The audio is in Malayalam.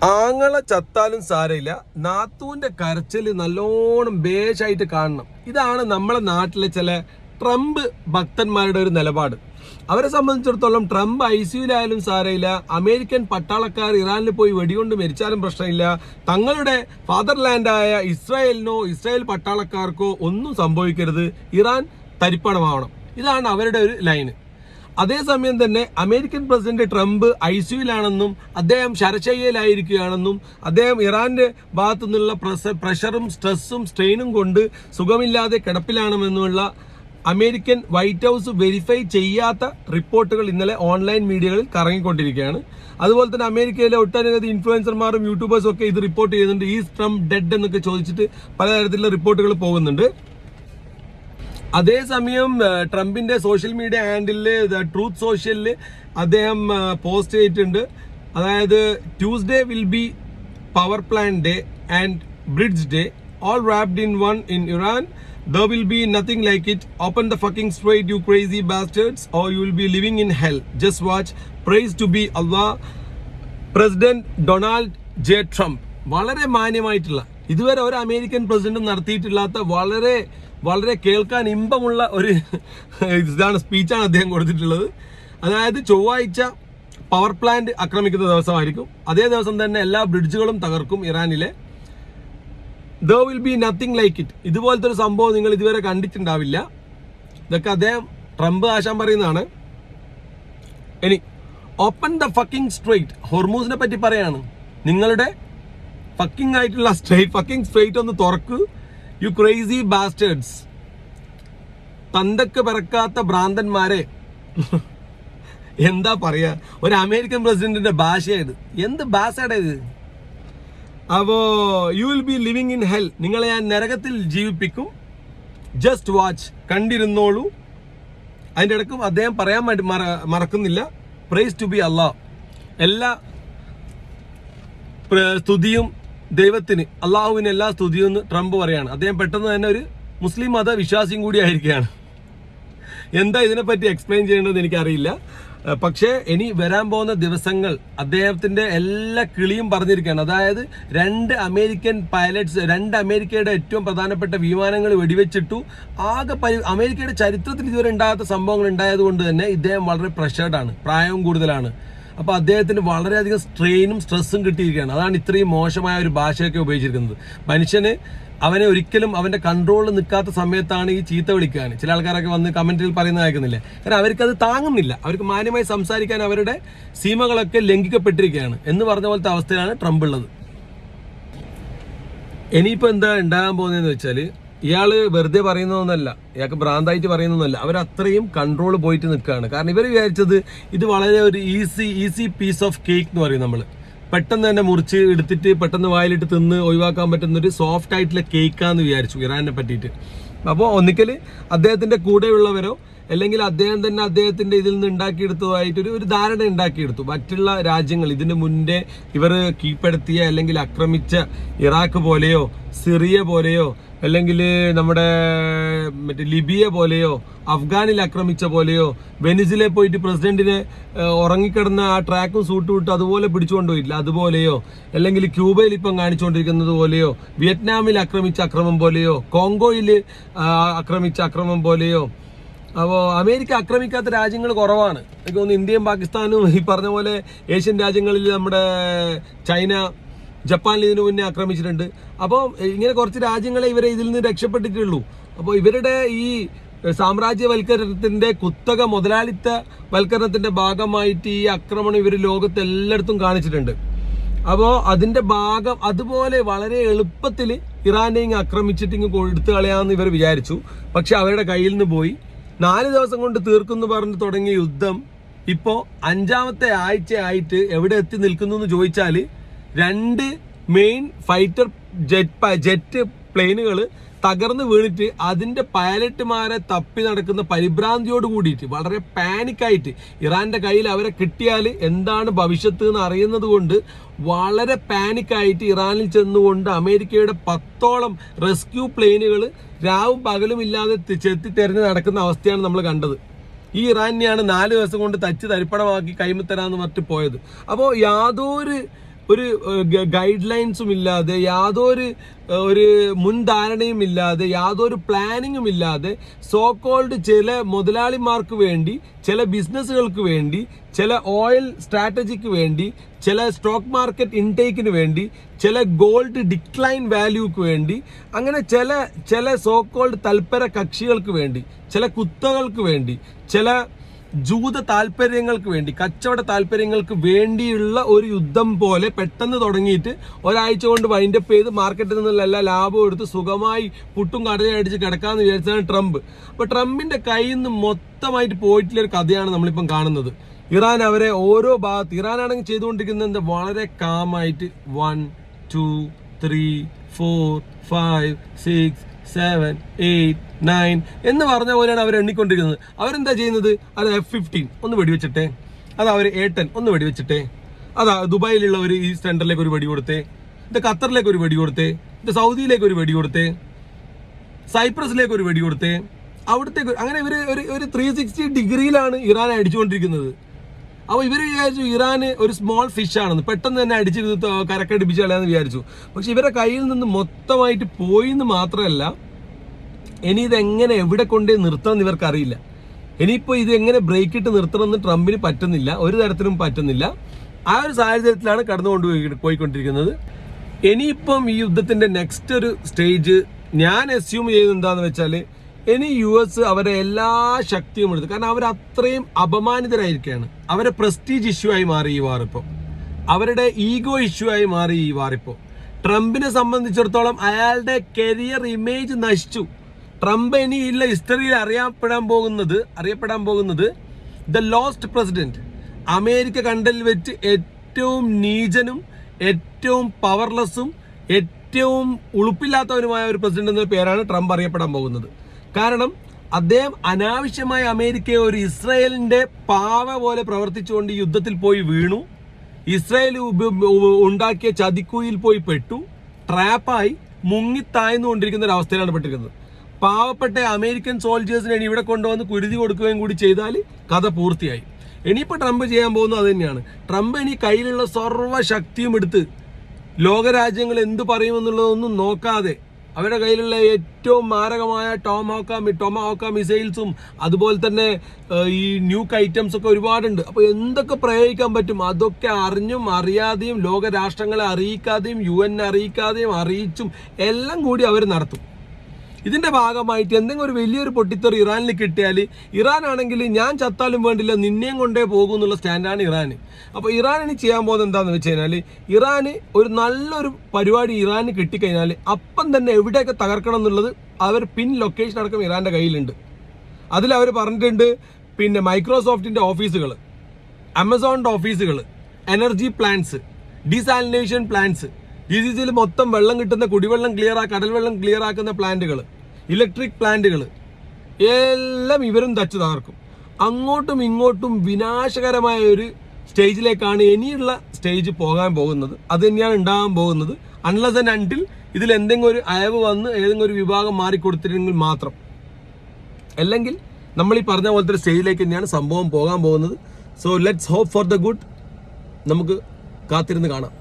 ആങ്ങളെ ചത്താലും സാരമില്ല, നാത്തൂന്റെ കരച്ചില് നല്ലോണം ബേഷായിട്ട് കാണണം. ഇതാണ് നമ്മളെ നാട്ടിലെ ചില ട്രംപ് ഭക്തന്മാരുടെ ഒരു നിലപാട്. അവരെ സംബന്ധിച്ചിടത്തോളം ട്രംപ് ICUലായാലും സാരമില്ല, അമേരിക്കൻ പട്ടാളക്കാർ ഇറാനിൽ പോയി വെടികൊണ്ട് മരിച്ചാലും പ്രശ്നമില്ല, തങ്ങളുടെ ഫാദർലാൻഡായ ഇസ്രായേലിനോ ഇസ്രായേൽ പട്ടാളക്കാർക്കോ ഒന്നും സംഭവിക്കരുത്, ഇറാൻ തരിപ്പണമാവണം. ഇതാണ് അവരുടെ ഒരു ലൈന്. അതേസമയം തന്നെ അമേരിക്കൻ പ്രസിഡന്റ് ട്രംപ് ICUലാണെന്നും അദ്ദേഹം ശരശയ്യയിലായിരിക്കുകയാണെന്നും അദ്ദേഹം ഇറാന്റെ ഭാഗത്തു നിന്നുള്ള പ്രഷറും സ്ട്രെസ്സും സ്ട്രെയിനും കൊണ്ട് സുഖമില്ലാതെ കിടപ്പിലാണെന്നുള്ള അമേരിക്കൻ വൈറ്റ് ഹൗസ് വെരിഫൈ ചെയ്യാത്ത റിപ്പോർട്ടുകൾ ഇന്നലെ ഓൺലൈൻ മീഡിയകളിൽ കറങ്ങിക്കൊണ്ടിരിക്കുകയാണ്. അതുപോലെ തന്നെ അമേരിക്കയിലെ ഒട്ടനവധി ഇൻഫ്ലുവൻസർമാരും യൂട്യൂബേഴ്സും ഒക്കെ ഇത് റിപ്പോർട്ട് ചെയ്യുന്നുണ്ട്. ഈ ട്രംപ് ഡെഡ് എന്നൊക്കെ ചോദിച്ചിട്ട് പലതരത്തിലുള്ള റിപ്പോർട്ടുകൾ പോകുന്നുണ്ട്. അതേസമയം ട്രംപിന്റെ സോഷ്യൽ മീഡിയ ഹാൻഡില് ട്രൂത്ത് സോഷ്യലില് അദ്ദേഹം പോസ്റ്റ് ചെയ്തിട്ടുണ്ട്. അതായത് Tuesday will be power plant day and bridge day, all wrapped in one in Iran. There will be nothing like it. Open the fucking strait, you crazy bastards, or you will be living in hell. Just watch. Praise to be Allah. President Donald J. Trump. വളരെ മാന്യമായിട്ടുള്ള, ഇതുവരെ ഒരു അമേരിക്കൻ പ്രസിഡന്റും നടത്തിയിട്ടില്ലാത്ത വളരെ വളരെ കേൾക്കാൻ ഇമ്പമുള്ള ഒരു സ്പീച്ചാണ് അദ്ദേഹം കൊടുത്തിട്ടുള്ളത്. അതായത് ചൊവ്വാഴ്ച പവർ പ്ലാന്റ് ആക്രമിക്കുന്ന ദിവസമായിരിക്കും. അതേ ദിവസം തന്നെ എല്ലാ ബ്രിഡ്ജുകളും തകർക്കും ഇറാനിലെ. There will be nothing like it. ഇതുപോലത്തെ ഒരു സംഭവം നിങ്ങൾ ഇതുവരെ കണ്ടിട്ടുണ്ടാവില്ല. ഇതൊക്കെ അദ്ദേഹം ട്രംപ് ആശാൻ പറയുന്നതാണ്. ഇനി ഓപ്പൺ ദ ഫക്കിംഗ് സ്ട്രൈറ്റ്, ഹോർമൂസിനെ പറ്റി പറയാണ്. നിങ്ങളുടെ ഫക്കിംഗ് ആയിട്ടുള്ള സ്ട്രൈറ്റ് ഒന്ന് തുറക്കൂ. യു ക്രേസി ബാസ്റ്റേർഡ്സ്, തന്തക്ക് പിറക്കാത്ത ഭ്രാന്തന്മാരെ. എന്താ പറയാ, ഒരു അമേരിക്കൻ പ്രസിഡന്റിന്റെ ഭാഷയായത്. എന്ത് ഭാഷയുടെ ഇത്? അപ്പോ you will be living in hell, നിങ്ങളെ ഞാൻ നരകത്തിൽ ജീവിപ്പിക്കും. Just watch, കണ്ടിരുന്നോളൂ. അതിൻ്റെ ഇടയ്ക്കും അദ്ദേഹം പറയാൻ വേണ്ടി മറക്കുന്നില്ല, പ്രൈസ് ടു ബി അള്ളാഹ്, എല്ലാ സ്തുതിയും ദൈവത്തിന്, അള്ളാഹുവിന് എല്ലാ സ്തുതിയും എന്ന് ട്രംപ് പറയാണ്. അദ്ദേഹം പെട്ടെന്ന് തന്നെ ഒരു മുസ്ലിം മത വിശ്വാസിയും കൂടി ആയിരിക്കുകയാണ്. എന്താ ഇതിനെപ്പറ്റി എക്സ്പ്ലെയിൻ ചെയ്യേണ്ടതെന്ന് എനിക്കറിയില്ല. പക്ഷേ ഇനി വരാൻ പോകുന്ന ദിവസങ്ങൾ അദ്ദേഹത്തിന്റെ എല്ലാ കിളിയും പറഞ്ഞിരിക്കുകയാണ്. അതായത് 2 അമേരിക്കൻ പൈലറ്റ്സ്, 2 അമേരിക്കയുടെ ഏറ്റവും പ്രധാനപ്പെട്ട വിമാനങ്ങൾ വെടിവെച്ചിട്ടു. ആകെ അമേരിക്കയുടെ ചരിത്രത്തിൽ ഇതുവരെ ഉണ്ടാകാത്ത സംഭവങ്ങൾ ഉണ്ടായത് കൊണ്ട് തന്നെ ഇദ്ദേഹം വളരെ പ്രഷർഡാണ്, പ്രായവും കൂടുതലാണ്. അപ്പോൾ അദ്ദേഹത്തിന് വളരെയധികം സ്ട്രെയിനും സ്ട്രെസ്സും കിട്ടിയിരിക്കുകയാണ്. അതാണ് ഇത്രയും മോശമായ ഒരു ഭാഷയൊക്കെ ഉപയോഗിച്ചിരിക്കുന്നത്. മനുഷ്യന് അവനെ ഒരിക്കലും അവന്റെ കൺട്രോളിൽ നിൽക്കാത്ത സമയത്താണ് ഈ ചീത്ത വിളിക്കുകയാണ്. ചില ആൾക്കാരൊക്കെ വന്ന് കമന്റിൽ പറയുന്നത് കേൾക്കുന്നില്ല. കാരണം അവർക്കത് താങ്ങുന്നില്ല. അവർക്ക് മാന്യമായി സംസാരിക്കാൻ അവരുടെ സീമകളൊക്കെ ലംഘിക്കപ്പെട്ടിരിക്കുകയാണ് എന്ന് പറഞ്ഞ പോലത്തെ അവസ്ഥയിലാണ് ട്രംപ് ഉള്ളത്. ഇനിയിപ്പോൾ എന്താ ഉണ്ടാകാൻ പോകുന്നതെന്ന് വെച്ചാൽ, ഇയാള് വെറുതെ പറയുന്നതൊന്നല്ല, ഇയാൾക്ക് ഭ്രാന്തായിട്ട് പറയുന്നതൊന്നല്ല. അവരത്രയും കൺട്രോൾ പോയിട്ട് നിൽക്കുകയാണ്. കാരണം ഇവർ വിചാരിച്ചത് ഇത് വളരെ ഒരു ഈസി പീസ് ഓഫ് കേക്ക് എന്ന് പറയും നമ്മൾ. പെട്ടെന്ന് തന്നെ മുറിച്ച് എടുത്തിട്ട് പെട്ടെന്ന് വായിലിട്ട് തിന്ന് ഒഴിവാക്കാൻ പറ്റുന്ന ഒരു സോഫ്റ്റ് ആയിട്ടുള്ള കേക്കാന്ന് വിചാരിച്ചു ഇറാനെ പറ്റിയിട്ട്. അപ്പോൾ ഒന്നിക്കൽ അദ്ദേഹത്തിന്റെ കൂടെയുള്ളവരോ അല്ലെങ്കിൽ അദ്ദേഹം തന്നെ അദ്ദേഹത്തിന്റെ ഇതിൽ നിന്ന് ഉണ്ടാക്കിയെടുത്തതായിട്ടൊരു ഒരു ധാരണ ഉണ്ടാക്കിയെടുത്തു. മറ്റുള്ള രാജ്യങ്ങൾ ഇതിന് മുന്നേ ഇവർ കീഴ്പ്പെടുത്തിയ അല്ലെങ്കിൽ ആക്രമിച്ച ഇറാഖ് പോലെയോ സിറിയ പോലെയോ അല്ലെങ്കിൽ നമ്മുടെ മറ്റേ ലിബിയ പോലെയോ അഫ്ഗാനിൽ ആക്രമിച്ച പോലെയോ വെനിസിലെ പോയിട്ട് പ്രസിഡന്റിനെ ഉറങ്ങിക്കിടന്ന ആ ട്രാക്കും സൂട്ടും ഇട്ട് അതുപോലെ പിടിച്ചുകൊണ്ടുപോയിട്ടില്ല, അതുപോലെയോ അല്ലെങ്കിൽ ക്യൂബയിൽ ഇപ്പം കാണിച്ചുകൊണ്ടിരിക്കുന്നത് പോലെയോ വിയറ്റ്നാമിൽ ആക്രമിച്ച അക്രമം പോലെയോ കോങ്കോയിൽ ആക്രമിച്ച അക്രമം പോലെയോ. അപ്പോൾ അമേരിക്ക ആക്രമിക്കാത്ത രാജ്യങ്ങൾ കുറവാണ്. എനിക്ക് തോന്നുന്നു ഇന്ത്യയും പാകിസ്ഥാനും ഈ പറഞ്ഞ പോലെ ഏഷ്യൻ രാജ്യങ്ങളിൽ നമ്മുടെ ചൈന, ജപ്പാനിൽ ഇതിനു മുന്നേ ആക്രമിച്ചിട്ടുണ്ട്. അപ്പോൾ ഇങ്ങനെ കുറച്ച് രാജ്യങ്ങളെ ഇവരെ ഇതിൽ നിന്ന് രക്ഷപ്പെട്ടിട്ടുള്ളൂ. അപ്പോൾ ഇവരുടെ ഈ സാമ്രാജ്യവൽക്കരണത്തിന്റെ കുത്തക മുതലാളിത്ത വൽക്കരണത്തിന്റെ ഭാഗമായിട്ട് ഈ ആക്രമണം ഇവർ ലോകത്ത് എല്ലായിടത്തും കാണിച്ചിട്ടുണ്ട്. അപ്പോൾ അതിന്റെ ഭാഗം അതുപോലെ വളരെ എളുപ്പത്തിൽ ഇറാനെ ഇങ്ങ് ആക്രമിച്ചിട്ട് ഇങ്ങ് എടുത്തു കളയാമെന്ന് ഇവർ വിചാരിച്ചു. പക്ഷെ അവരുടെ കയ്യിൽ നിന്ന് പോയി. 4 ദിവസം കൊണ്ട് തീർക്കുമെന്ന് പറഞ്ഞ് തുടങ്ങിയ യുദ്ധം ഇപ്പോൾ 5ാമത്തെ ആഴ്ചയായിട്ട് എവിടെ എത്തി നിൽക്കുന്നു എന്ന് ചോദിച്ചാൽ 2 മെയിൻ ഫൈറ്റർ ജെറ്റ് പ്ലെയിനുകൾ തകർന്നു വീണിട്ട് അതിന്റെ പൈലറ്റുമാരെ തപ്പി നടക്കുന്ന പരിഭ്രാന്തിയോട് കൂടിയിട്ട് വളരെ പാനിക്കായിട്ട് ഇറാന്റെ കയ്യിൽ അവരെ കിട്ടിയാൽ എന്താണ് ഭവിഷ്യത്ത് എന്ന് അറിയുന്നത് കൊണ്ട് വളരെ പാനിക്കായിട്ട് ഇറാനിൽ ചെന്നുകൊണ്ട് അമേരിക്കയുടെ 10ഓളം റെസ്ക്യൂ പ്ലെയിനുകൾ രാവും പകലും ഇല്ലാതെ ചെത്തിത്തെരഞ്ഞ് നടക്കുന്ന അവസ്ഥയാണ് നമ്മൾ കണ്ടത്. ഈ ഇറാനെയാണ് 4 ദിവസം കൊണ്ട് തച്ച് തരിപ്പണമാക്കി കൈമത്തരാന്ന് പറഞ്ഞിട്ട് പോയത്. അപ്പോൾ യാതൊരു ഒരു ഗൈഡ് ലൈൻസും ഇല്ലാതെ, യാതൊരു ഒരു മുൻധാരണയും ഇല്ലാതെ, യാതൊരു പ്ലാനിങ്ങും ഇല്ലാതെ സോ കോൾഡ് ചില മുതലാളിമാർക്ക് വേണ്ടി, ചില ബിസിനസ്സുകൾക്ക് വേണ്ടി, ചില ഓയിൽ സ്ട്രാറ്റജിക്ക് വേണ്ടി, ചില സ്റ്റോക്ക് മാർക്കറ്റ് ഇൻടേക്കിന് വേണ്ടി, ചില ഗോൾഡ് ഡിക്ലൈൻ വാല്യൂക്ക് വേണ്ടി, അങ്ങനെ ചില സോ കോൾഡ് തൽപര കക്ഷികൾക്ക് വേണ്ടി, ചില കുത്തകൾക്ക് വേണ്ടി, ചില ജൂത താല്പര്യങ്ങൾക്ക് വേണ്ടി, കച്ചവട താല്പര്യങ്ങൾക്ക് വേണ്ടിയുള്ള ഒരു യുദ്ധം പോലെ പെട്ടെന്ന് തുടങ്ങിയിട്ട് ഒരാഴ്ച കൊണ്ട് വൈൻഡപ്പ് ചെയ്ത് മാർക്കറ്റിൽ നിന്നുള്ള എല്ലാ ലാഭവും എടുത്ത് സുഖമായി പുട്ടും കടലയും അടിച്ച് കിടക്കാമെന്ന് വിചാരിച്ചതാണ് ട്രംപ്. അപ്പോൾ ട്രംപിന്റെ കയ്യിൽ നിന്ന് മൊത്തമായിട്ട് പോയിട്ടുള്ള ഒരു കഥയാണ് നമ്മളിപ്പം കാണുന്നത്. ഇറാൻ അവരെ ഓരോ ഭാഗത്ത്, ഇറാനാണെങ്കിൽ ചെയ്തുകൊണ്ടിരിക്കുന്നത് വളരെ കാമായിട്ട് 1 2 3 4 5 6 7 8 9 എന്ന് പറഞ്ഞ പോലെയാണ് അവർ എണ്ണിക്കൊണ്ടിരിക്കുന്നത്. അവരെന്താ ചെയ്യുന്നത്? അത് F-15 ഒന്ന് വെടിവെച്ചിട്ടെ, അത് അവർ A-10 ഒന്ന് വെടിവെച്ചിട്ടെ, അതാ ദുബായിലുള്ള ഒരു ഈ സെന്ററിലേക്ക് ഒരു വെടി കൊടുത്തേ, ഇത് ഖത്തറിലേക്ക് ഒരു വെടി കൊടുത്തേ, ഇത് സൗദിയിലേക്ക് ഒരു വെടി കൊടുത്തേ, സൈപ്രസിലേക്ക് ഒരു വെടി കൊടുത്തേ, അവിടത്തേക്ക്, അങ്ങനെ ഇവർ ഒരു 360 ഡിഗ്രിയിലാണ് ഇറാൻ അടിച്ചുകൊണ്ടിരിക്കുന്നത്. അപ്പോൾ ഇവർ വിചാരിച്ചു ഇറാൻ ഒരു സ്മോൾ ഫിഷ് ആണെന്ന്, പെട്ടെന്ന് തന്നെ അടിച്ച് കരക്കടിപ്പിച്ച് കളയാന്ന് വിചാരിച്ചു. പക്ഷെ ഇവരുടെ കയ്യിൽ നിന്ന് മൊത്തമായിട്ട് പോയി എന്ന് മാത്രമല്ല, ഇനി ഇതെങ്ങനെ എവിടെ കൊണ്ടേ നിർത്തണമെന്ന് ഇവർക്ക് അറിയില്ല. ഇനിയിപ്പോൾ ഇത് എങ്ങനെ ബ്രേക്ക് ഇട്ട് നിർത്തണമെന്ന് ട്രംപിന് പറ്റുന്നില്ല, ഒരു തരത്തിലും പറ്റുന്നില്ല. ആ ഒരു സാഹചര്യത്തിലാണ് പോയിക്കൊണ്ടിരിക്കുന്നത്. ഇനിയിപ്പം ഈ യുദ്ധത്തിന്റെ നെക്സ്റ്റ് ഒരു സ്റ്റേജ് ഞാൻ അസ്യൂം ചെയ്യുന്നത് എന്താണെന്ന് വെച്ചാൽ, ഇനി US അവരെ എല്ലാ ശക്തിയും എടുത്തു. കാരണം അവർ അത്രയും അപമാനിതരായിരിക്കുകയാണ്. അവരെ പ്രസ്റ്റീജ് ഇഷ്യൂ ആയി മാറി ഈ വാറിപ്പോൾ, അവരുടെ ഈഗോ ഇഷ്യൂ ആയി മാറി ഈ വാറിപ്പോൾ. ട്രംപിനെ സംബന്ധിച്ചിടത്തോളം അയാളുടെ കരിയർ ഇമേജ് നശിച്ചു. ട്രംപ് ഇനിയില്ല ഹിസ്റ്ററിയിൽ അറിയപ്പെടാൻ പോകുന്നത് ദ ലോസ്റ്റ് പ്രസിഡന്റ്, അമേരിക്ക കണ്ടതിൽ വെച്ച് ഏറ്റവും നീചനും ഏറ്റവും പവർലെസ്സും ഏറ്റവും ഉളുപ്പില്ലാത്തവനുമായ ഒരു പ്രസിഡന്റ് എന്ന പേരാണ് ട്രംപ് അറിയപ്പെടാൻ പോകുന്നത്. കാരണം അദ്ദേഹം അനാവശ്യമായ അമേരിക്കയെ ഒരു ഇസ്രായേലിന്റെ പാവ പോലെ പ്രവർത്തിച്ചുകൊണ്ട് യുദ്ധത്തിൽ പോയി വീണു. ഇസ്രായേൽ ഉണ്ടാക്കിയ ചതിക്കുയിൽ പോയി പെട്ടു, ട്രാപ്പായി മുങ്ങിത്താഴ്ന്നുകൊണ്ടിരിക്കുന്ന ഒരു അവസ്ഥയിലാണ് പെട്ടിരിക്കുന്നത്. പാവപ്പെട്ട അമേരിക്കൻ സോൾജേഴ്സിനെ ഇവിടെ കൊണ്ടുവന്ന് കുരുതി കൊടുക്കുകയും കൂടി ചെയ്താൽ കഥ പൂർത്തിയായി. ഇനിയിപ്പോൾ ട്രംപ് ചെയ്യാൻ പോകുന്നത് അത് തന്നെയാണ്. ട്രംപ് ഇനി കയ്യിലുള്ള സർവ്വശക്തിയും എടുത്ത് ലോകരാജ്യങ്ങൾ എന്ത് പറയുമെന്നുള്ളതൊന്നും നോക്കാതെ അവരുടെ കയ്യിലുള്ള ഏറ്റവും മാരകമായ ടോമഹോക്ക മിസൈൽസും അതുപോലെ തന്നെ ഈ ന്യൂക്ക് ഐറ്റംസ് ഒക്കെ ഒരുപാടുണ്ട്. അപ്പോൾ എന്തൊക്കെ പ്രയോഗിക്കാൻ പറ്റും അതൊക്കെ അറിഞ്ഞും അറിയാതെയും ലോകരാഷ്ട്രങ്ങളെ അറിയിക്കാതെയും UN അറിയിക്കാതെയും അറിയിച്ചും എല്ലാം കൂടി അവർ നടത്തും. ഇതിന്റെ ഭാഗമായിട്ട് എന്തെങ്കിലും ഒരു വലിയൊരു പൊട്ടിത്തെറി ഇറാനിൽ കിട്ടിയാൽ, ഇറാൻ ആണെങ്കിൽ ഞാൻ ചത്താലും വേണ്ടില്ല നിന്നെയും കൊണ്ടേ പോകും എന്നുള്ള സ്റ്റാൻഡാണ് ഇറാൻ. അപ്പോൾ ഇറാൻ ഇനി ചെയ്യാൻ പോകുന്നത് എന്താണെന്ന് വെച്ച് കഴിഞ്ഞാൽ, ഇറാന് ഒരു നല്ലൊരു പരിപാടി ഇറാന് കിട്ടിക്കഴിഞ്ഞാൽ അപ്പം തന്നെ എവിടെയൊക്കെ തകർക്കണം എന്നുള്ളത് അവർ പിൻ ലൊക്കേഷൻ അടക്കം ഇറാന്റെ കയ്യിലുണ്ട്. അതിൽ അവർ പറഞ്ഞിട്ടുണ്ട്, പിന്നെ മൈക്രോസോഫ്റ്റിന്റെ ഓഫീസുകൾ, ആമസോണിന്റെ ഓഫീസുകൾ, എനർജി പ്ലാന്റ്സ്, ഡീസാലിനേഷൻ പ്ലാന്റ്സ്, GCCയിൽ മൊത്തം വെള്ളം കിട്ടുന്ന കുടിവെള്ളം കടൽ വെള്ളം ക്ലിയർ ആക്കുന്ന പ്ലാന്റുകൾ, ഇലക്ട്രിക് പ്ലാന്റുകൾ എല്ലാം ഇവരും തച്ചു തകർക്കും. അങ്ങോട്ടും ഇങ്ങോട്ടും വിനാശകരമായ ഒരു സ്റ്റേജിലേക്കാണ് ഇനിയുള്ള സ്റ്റേജ് പോകാൻ പോകുന്നത്. അത് തന്നെയാണ് ഉണ്ടാകാൻ പോകുന്നത്. അൺലെസ് ആൻഡ് അൺടിൽ ഇതിൽ എന്തെങ്കിലും ഒരു അയവ് വന്ന് ഏതെങ്കിലും ഒരു വിഭാഗം മാറിക്കൊടുത്തിരുന്നെങ്കിൽ മാത്രം. അല്ലെങ്കിൽ നമ്മൾ ഈ പറഞ്ഞ പോലത്തെ ഒരു സ്റ്റേജിലേക്ക് തന്നെയാണ് സംഭവം പോകാൻ പോകുന്നത്. So let's hope for the good. നമുക്ക് കാത്തിരുന്ന് കാണാം.